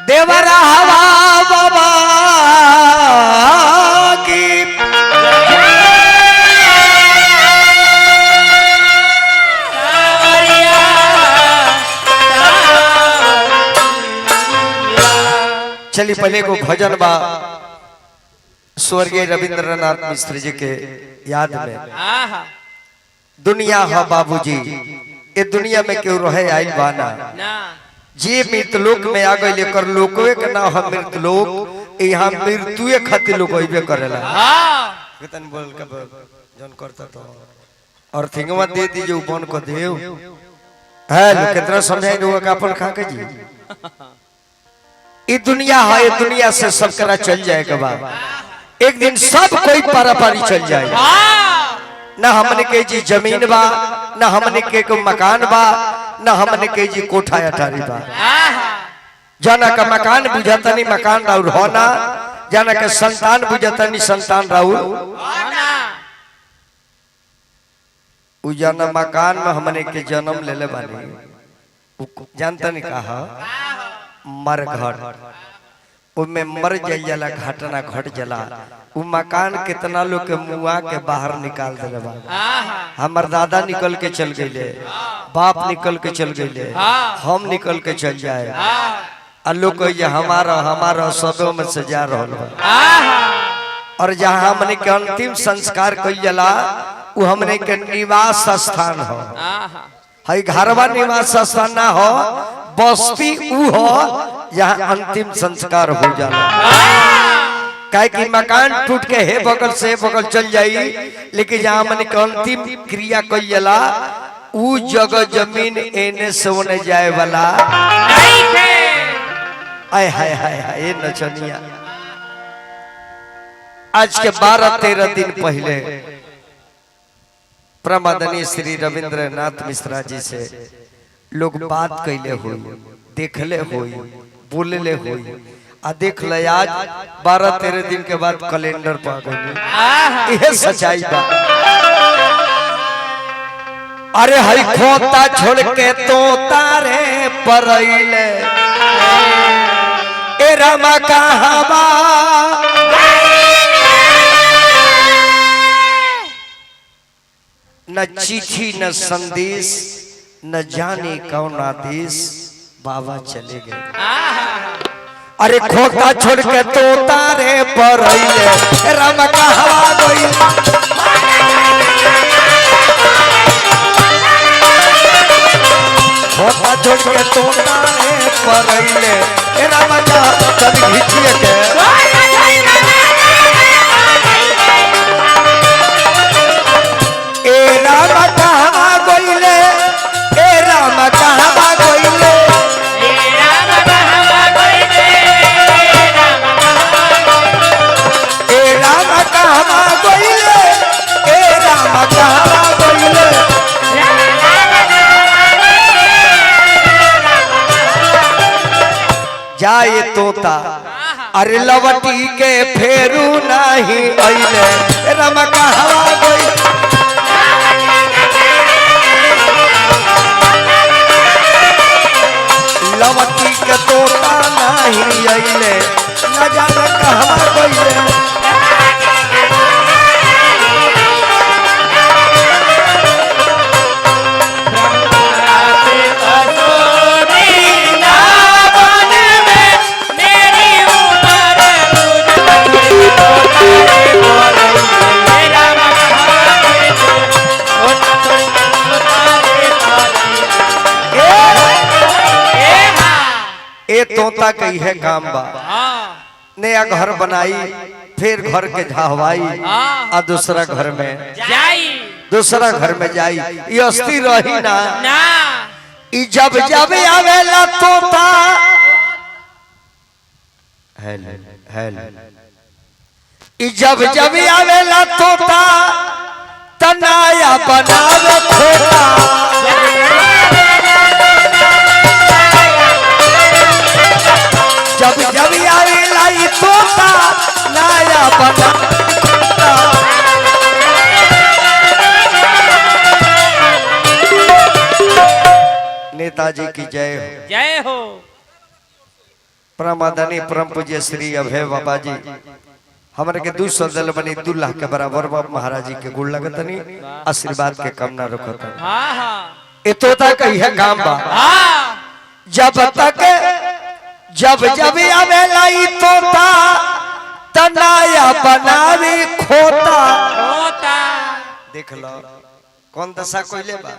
देवरा हवा बाबा की चलिए पहले को भजन बा स्वर्गीय रविंद्रनाथ मिश्र जी के याद में। दुनिया है बाबूजी, ये दुनिया में क्यों रहे आइल बाना जी मृतलोक में आ गए कर लोकवे के ना हम मृतलोक यहाँ मृत्युए खातिर लोग अइबे करेला। कितन बोल के जन करता तो और थिंगवा दे दीजिए उपन को देव है लोग कितना समझाई लोग का अपन खा के जी। ये दुनिया है, ये दुनिया से सब करा चल जाएगा बा एक दिन सब कोई पारापारी चल जाएगा। ना हमने के जी जमीन बा, ना हमने के को मकान बा, ना हमने के जी कोठा अटारी बा। जाना का मकान बुझाता नहीं मकान राउर होना, जाना का संतान बुझाता नहीं संतान राउर जाना मकान में हमने के जन्म ले ले बानी जानता नहीं कहा मर घर उनमें मर जाए जाला घटना घट जला वो मकान कितना लोग के मुआ के बाहर निकाल दे बा। हमार दादा निकल के चल गए, बाप निकल के चल गए, हम निकल के चल जाए लोग हमारा हमारा सबों में से जा रहा। और जहाँ हमने के अंतिम संस्कार कल जला वो हमने के निवास स्थान हो है, घरवा निवास स्थान ना हो, बस्ती ऊ हो जहाँ अंतिम संस्कार हो जाला। काहे कि मकान टूट के हे बगल से बगल चल जाई, लेकिन जहाँ हमने के अंतिम क्रिया कल जला ऊ जगह जमीन एने से ओने जाए वाला आय हाय हाय हाय ये नचनिया। आज के 12-13 दिन पहले प्रमादनीय श्री रविंद्रनाथ मिश्रा जी से लोग बात कैले हुई, देखले हुई, बोलले हुई आ देख ले आज 12-13 दिन के बाद कैलेंडर पा गई। यह सच्चाई बा। अरे हई खोता छोड़ के तो तारे परइले ए रामा कहाँ बा न चिट्ठी न संदेश न जाने कौन आदेश बाबा चले गए। अरे खोता छोड़ के तो तारे पर राम कहाँ गई। खोता छोड़ के तो तारे पर राम कहाँ घीचिए के जाए तोता अरे लवटी के फेरू नहीं अइले राम कहाँ गई। लवटी के तोता नहीं अइले न जाने कहाँ गइले। ए तोता कही है काम बा नया घर बनाई फिर घर के झाहवाई आ दूसरा घर में जाई, दूसरा घर में जाई ये अस्थिर रही ना ई जब जब आवेला तोता ई जब जब आवेला तोता तनाया बनावे खोता। जब जब आवेला ई तोता नया बना। नेताजी की जय हो, जय हो। परमादानी परम पूज्य श्री अभय बाबा जी हमारे के 200 दल बनी 2 लाख के बराबर बाप महाराज जी के गुण लगतनी आशीर्वाद के कम ना रखत। हाँ हाँ ए तोता कही है काम बा जब तक जब जब आवेला ई तोता तनाया बनावे खोता होता देख लो कौन दशा कोइले बा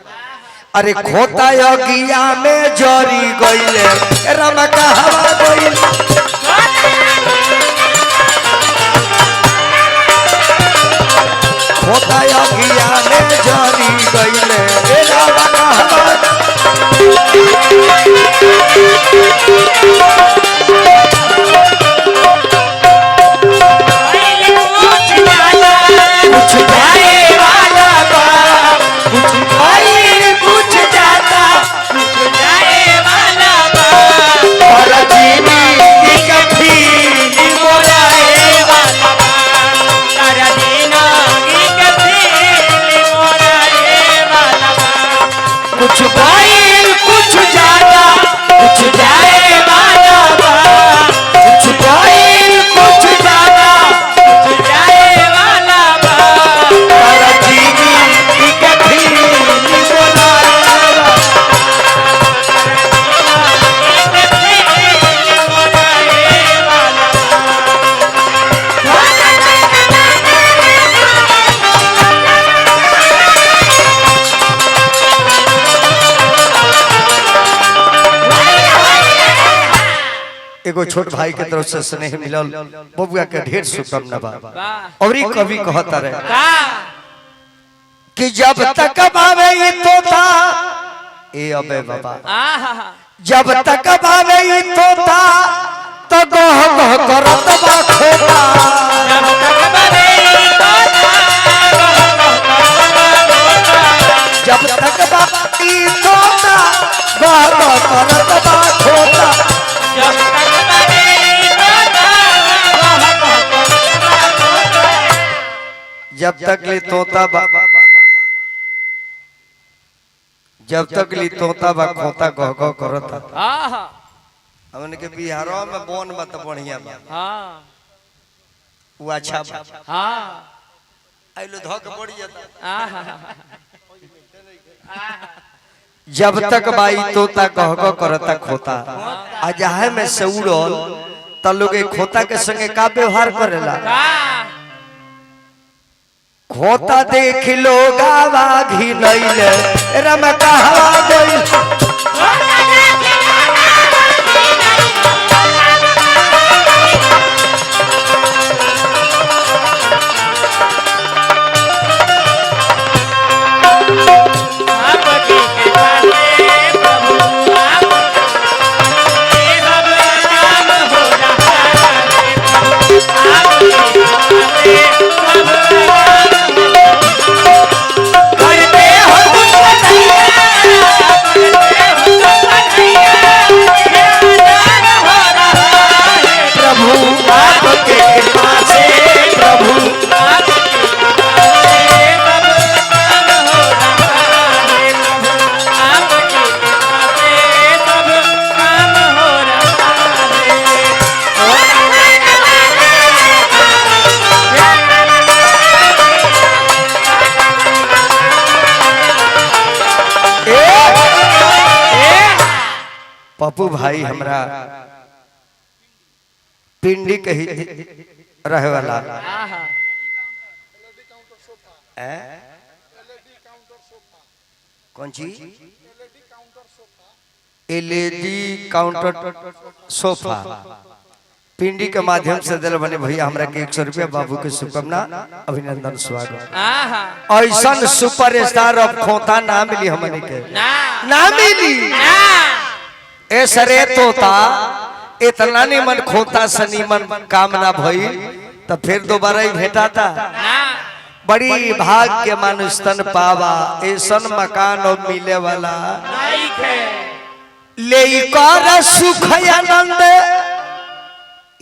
अरे खोता योगिया में जरी गइले राम का हवा गइले खोता योगिया में जरी गइले राम का हवा कुछ जाए वाला बा कुछ भाई कुछ जाता कुछ जाए वाला बा और जीनी की कभी मोराए वाला बा तारा दीना की कभी मोराए वाला बा कुछ भाई कुछ जाता कुछ जाए वाला बा कुछ भाई कुछ जाता कुछ जाए वाला बा और जीनी की कभी एगो छोट भाई के तरफ से स्नेह मिलल बबुआ के ढेर शुभकामना बा और ई कवि कहता रहे कि जब तक बावे ई तोता ए अबे बाबा जब तक बावे ई तोता तो गह गह करत बा खोता जब तक बावे ई तोता गह गह करत बा खोता जब तक ली तोता बा जब तक ली तोता बा खोता गह गह करता हमन के बिहारो में बोन मत बढ़िया बा वो अच्छा बा आइलो धक बढ़ जाता जब तक बाई तोता गह गह करता खोता आ जाहे में से उड़ल त लोग ए खोता के संगे का व्यवहार करेला खोता देख लोग आवाघी नइले रम कहवा गइल पप्पू भाई हमरा पिंडी कही रहे वाला कौन चीज एलईडी काउंटर सोफा पिंडी के माध्यम से दिल बने भैया हमरा के 100 रुपया बाबू के शुभकामना अभिनंदन स्वागत ऐसा सुपर स्टार अब खोता ना मिली हमने के ना मिली ऐसरे तोता इतना निमन खोता सनीमन काम ना भई तो फिर दोबारा ही भेटाता बड़ी भाग के मानुष तन पावा ऐसन मकान और मिले वाला ले कर सुख आनंद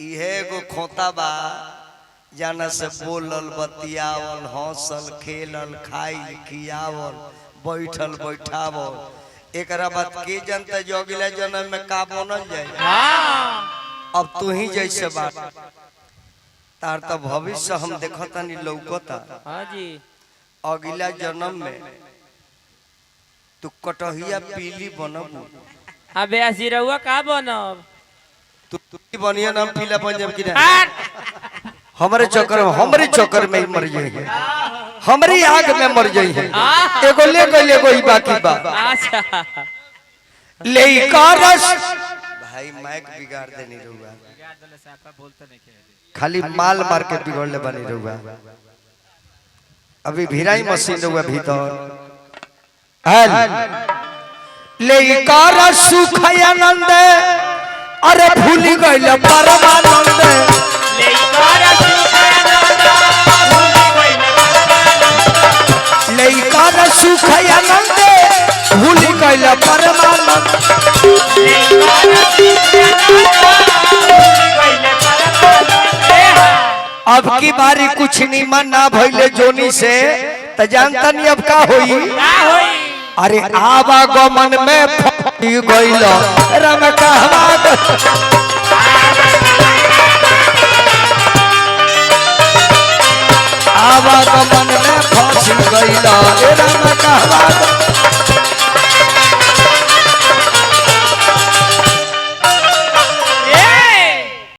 इहे गो खोता बा जाना से बोलल बतियावल हंसल खेलल खाई खियावल बैठल बैठावल एकरा बात के जनता जोगिला जन्म में का बनल जाए अब तू ही जैसे बात तार तो भविष्य हम देखता नहीं लौकता। हाँ जी। अगला जन्म में तू कटहिया पीली बनबू। अबे अजीरवा का बनब? तू बनिया नाम पीला बन जब कि हमारे चक्कर में ही मर जाए हमारी आग में मर जाए एगो ले गई एगो ही बाकी बा। अच्छा ले कारस भाई माइक बिगाड़ देनी रहुआ खाली माल मार के बिगड़ ले बनी रहुआ। अभी भिराई मशीन रहुआ भीतर ले कारस सुख आनंद अरे भूल गइल परमानंद लेकर सुख आनंद भूल गइल परमानंद। अब की बारी कुछ निमन ना भइले जोनी से त जानता नहीं अब का होई। अरे आवागमन में फंसी गइल राम कहवा आवागमन में फंसी गइल राम कहवा